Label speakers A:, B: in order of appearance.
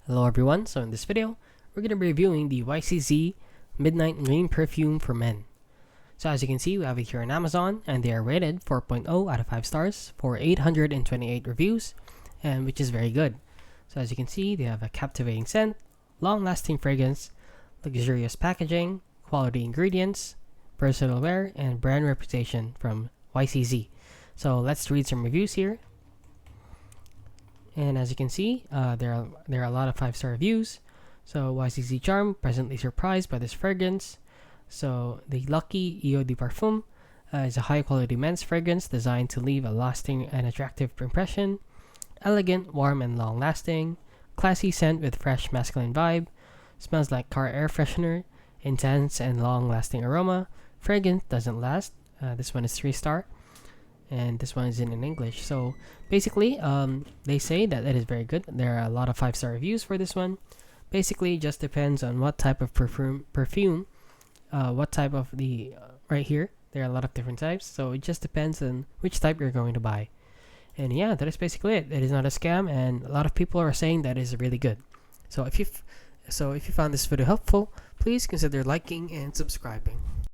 A: Hello everyone, so in this video, we're going to be reviewing the YCZ Midnight Marine Perfume for Men. So as you can see, we have it here on Amazon, and they are rated 4.0 out of 5 stars for 828 reviews, and which is very good. So as you can see, they have a captivating scent, long-lasting fragrance, luxurious packaging, quality ingredients, versatile wear, and brand reputation from YCZ. So let's read some reviews here. And as you can see, there are a lot of 5-star reviews. So YCZ Charm, pleasantly surprised by this fragrance. So the Lucky Eau de Parfum is a high-quality men's fragrance designed to leave a lasting and attractive impression. Elegant, warm, and long-lasting. Classy scent with fresh masculine vibe. Smells like car air freshener. Intense and long-lasting aroma. Fragrance doesn't last. This one is 3-star. And this one is in English. So basically, they say that it is very good. There are a lot of 5-star reviews for this one. Basically, just depends on what type of perfume, what type of the right here. There are a lot of different types, so it just depends on which type you're going to buy. And yeah, that is basically it. It is not a scam, and a lot of people are saying that it is really good. So if you found this video helpful, please consider liking and subscribing.